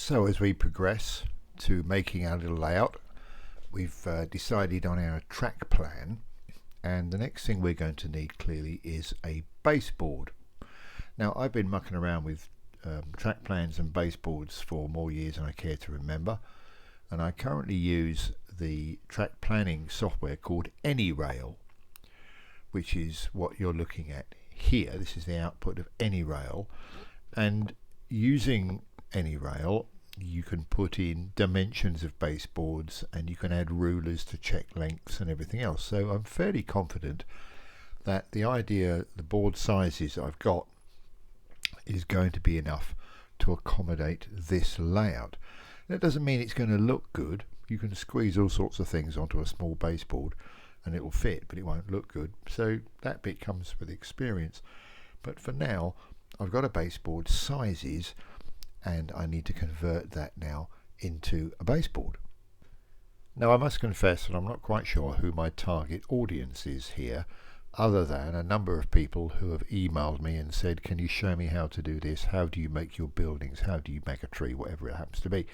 So as we progress to making our little layout, we've decided on our track plan, and the next thing we're going to need clearly is a baseboard. Now, I've been mucking around with track plans and baseboards for more years than I care to remember, and I currently use the track planning software called AnyRail, which is what you're looking at here. This is the output of AnyRail, and using AnyRail you can put in dimensions of baseboards and you can add rulers to check lengths and everything else. So I'm fairly confident that the board sizes I've got is going to be enough to accommodate this layout. That doesn't mean it's going to look good. You can squeeze all sorts of things onto a small baseboard and it will fit, but it won't look good. So that bit comes with experience. But for now, I've got a baseboard sizes and I need to convert that now into a baseboard. Now, I must confess that I'm not quite sure who my target audience is here, other than a number of people who have emailed me and said, can you show me how to do this? How do you make your buildings? How do you make a tree? Whatever it happens to be.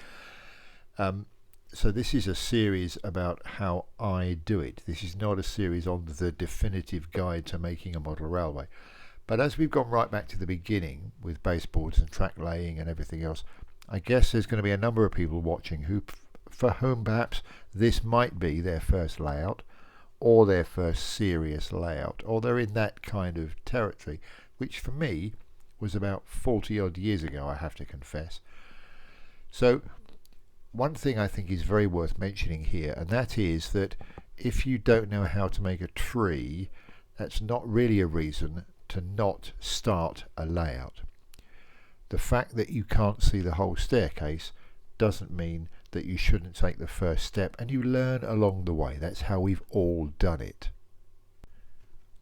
So this is a series about how I do it. This is not a series on the definitive guide to making a model railway. But as we've gone right back to the beginning with baseboards and track laying and everything else, I guess there's going to be a number of people watching for whom perhaps this might be their first layout or their first serious layout, or they're in that kind of territory, which for me was about 40 odd years ago, I have to confess. So one thing I think is very worth mentioning here, and that is that if you don't know how to make a tree, that's not really a reason to not start a layout. The fact that you can't see the whole staircase doesn't mean that you shouldn't take the first step, and you learn along the way. That's how we've all done it.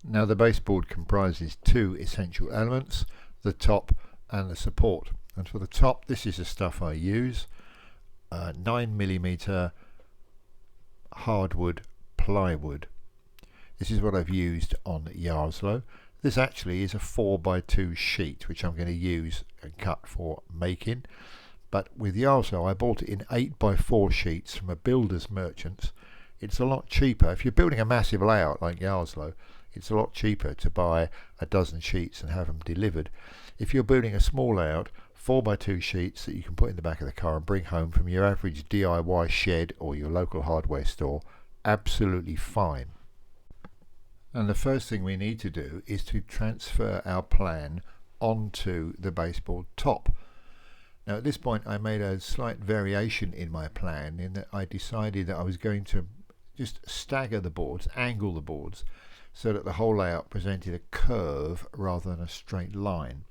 Now, the baseboard comprises two essential elements, the top and the support. And for the top, this is the stuff I use, 9mm hardwood plywood. This is what I've used on Yarslow. This actually is a 4x2 sheet, which I'm going to use and cut for making. But with Yarslow, I bought it in 8x4 sheets from a builder's merchants. It's a lot cheaper. If you're building a massive layout like Yarslow, it's a lot cheaper to buy a dozen sheets and have them delivered. If you're building a small layout, 4x2 sheets that you can put in the back of the car and bring home from your average DIY shed or your local hardware store, absolutely fine. And the first thing we need to do is to transfer our plan onto the baseboard top. Now, at this point, I made a slight variation in my plan in that I decided that I was going to just stagger the boards, angle the boards, so that the whole layout presented a curve rather than a straight line.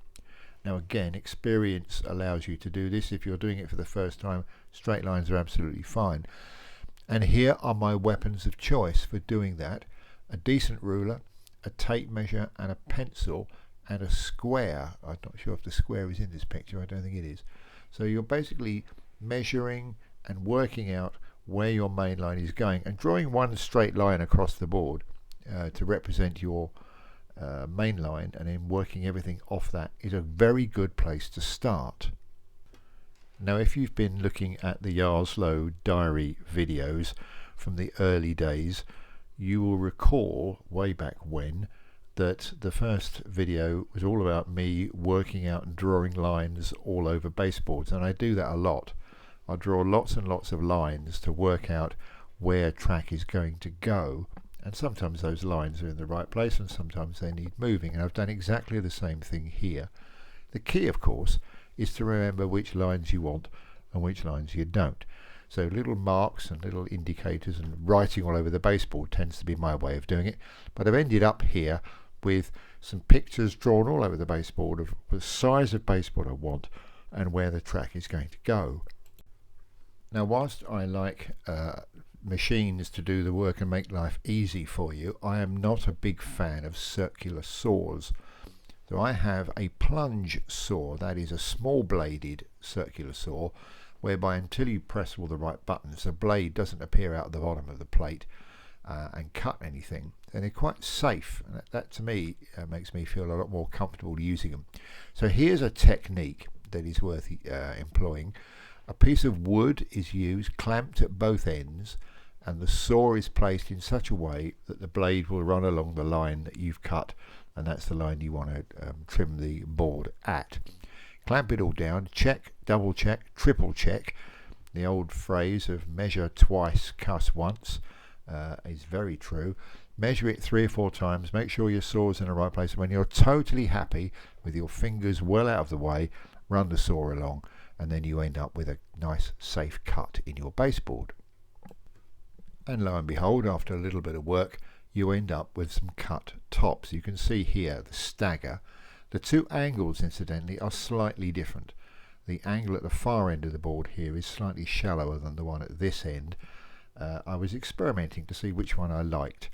Now, again, experience allows you to do this. If you're doing it for the first time, straight lines are absolutely fine. And here are my weapons of choice for doing that. A decent ruler, a tape measure and a pencil, and a square. I'm not sure if the square is in this picture, I don't think it is. So you're basically measuring and working out where your main line is going and drawing one straight line across the board to represent your main line, and then working everything off that is a very good place to start. Now, if you've been looking at the Yarslow diary videos from the early days, you will recall way back when that the first video was all about me working out and drawing lines all over baseboards, and I do that a lot. I draw lots and lots of lines to work out where track is going to go, and sometimes those lines are in the right place and sometimes they need moving, and I've done exactly the same thing here. The key, of course, is to remember which lines you want and which lines you don't. So little marks and little indicators and writing all over the baseboard tends to be my way of doing it. But I've ended up here with some pictures drawn all over the baseboard of the size of baseboard I want and where the track is going to go. Now, whilst I like machines to do the work and make life easy for you, I am not a big fan of circular saws. So I have a plunge saw, that is a small bladed circular saw, whereby until you press all the right buttons, the blade doesn't appear out of the bottom of the plate and cut anything. And they're quite safe, and that to me makes me feel a lot more comfortable using them. So here's a technique that is worth employing. A piece of wood is used, clamped at both ends, and the saw is placed in such a way that the blade will run along the line that you've cut, and that's the line you want to trim the board at. Clamp it all down, check, double check, triple check. The old phrase of measure twice, cuss once is very true. Measure it 3 or 4 times, make sure your saw's in the right place. When you're totally happy with your fingers well out of the way, run the saw along, and then you end up with a nice safe cut in your baseboard. And lo and behold, after a little bit of work, you end up with some cut tops. You can see here the stagger. The two angles, incidentally, are slightly different. The angle at the far end of the board here is slightly shallower than the one at this end. I was experimenting to see which one I liked,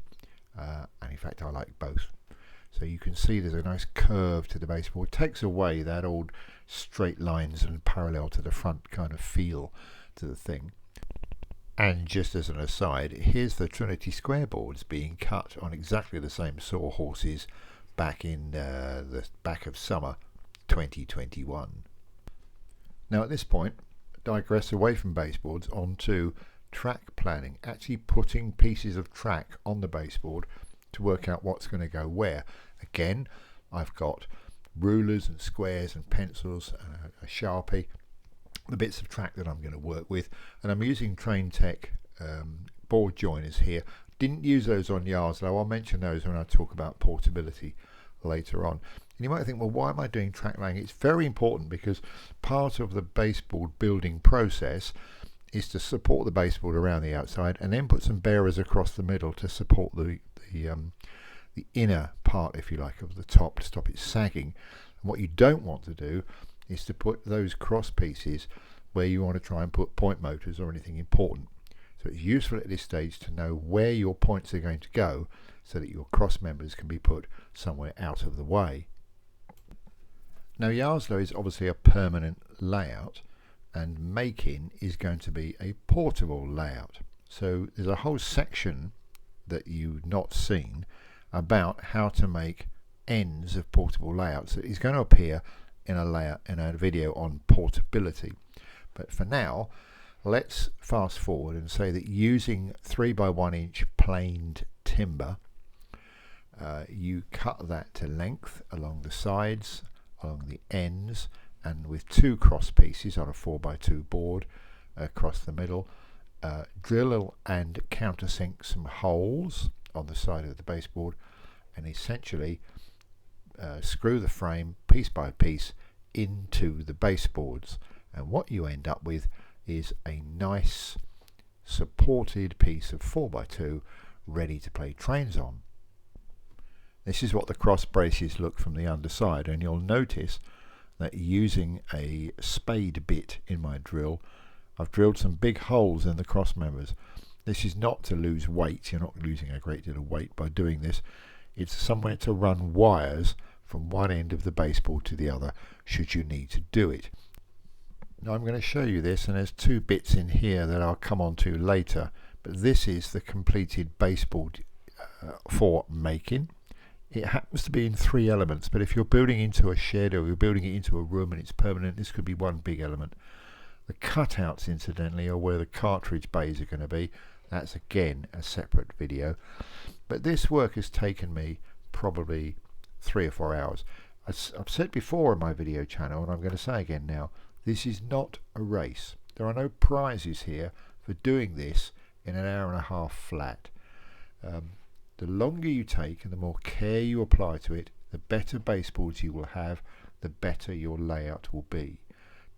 and in fact I like both. So you can see there's a nice curve to the baseboard. It takes away that old straight lines and parallel to the front kind of feel to the thing. And just as an aside, here's the Trinity square boards being cut on exactly the same sawhorses back in the back of summer 2021. Now at this point, digress away from baseboards onto track planning, actually putting pieces of track on the baseboard to work out what's going to go where. Again, I've got rulers and squares and pencils and a Sharpie, the bits of track that I'm going to work with, and I'm using Train Tech board joiners here. Didn't use those on Yarslow. I'll mention those when I talk about portability later on. And you might think, well, why am I doing track laying? It's very important because part of the baseboard building process is to support the baseboard around the outside and then put some bearers across the middle to support the inner part, if you like, of the top to stop it sagging. And what you don't want to do is to put those cross pieces where you want to try and put point motors or anything important. So it's useful at this stage to know where your points are going to go so that your cross members can be put somewhere out of the way. Now Yarslow is obviously a permanent layout, and making is going to be a portable layout. So there's a whole section that you've not seen about how to make ends of portable layouts. It is going to appear in a video on portability. But for now, let's fast forward and say that using 3 by 1 inch planed timber, you cut that to length along the sides, along the ends, and with 2 cross pieces on a 4 by 2 board across the middle, drill and countersink some holes on the side of the baseboard, and essentially screw the frame piece by piece into the baseboards. And what you end up with is a nice supported piece of 4 by 2 ready to play trains on. This is what the cross braces look from the underside, and you'll notice that using a spade bit in my drill, I've drilled some big holes in the cross members. This is not to lose weight. You're not losing a great deal of weight by doing this. It's somewhere to run wires from one end of the baseboard to the other should you need to do it. Now I'm going to show you this, and there's 2 bits in here that I'll come on to later, but this is the completed baseboard for making. It happens to be in 3 elements, but if you're building into a shed or you're building it into a room and it's permanent, this could be one big element. The cutouts, incidentally, are where the cartridge bays are going to be. That's again a separate video. But this work has taken me probably 3 or 4 hours. As I've said before on my video channel, and I'm going to say again now, this is not a race. There are no prizes here for doing this in an hour and a half flat. The longer you take and the more care you apply to it, the better baseboards you will have, the better your layout will be.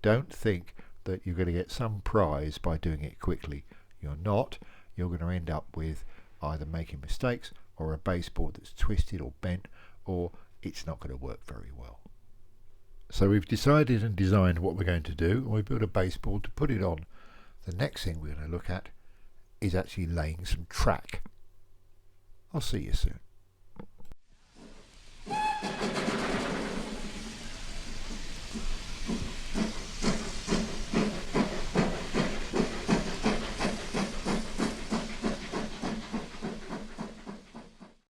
Don't think that you're going to get some prize by doing it quickly. You're not. You're going to end up with either making mistakes or a baseboard that's twisted or bent, or it's not going to work very well. So we've decided and designed what we're going to do, and we built a baseboard to put it on. The next thing we're going to look at is actually laying some track. I'll see you soon.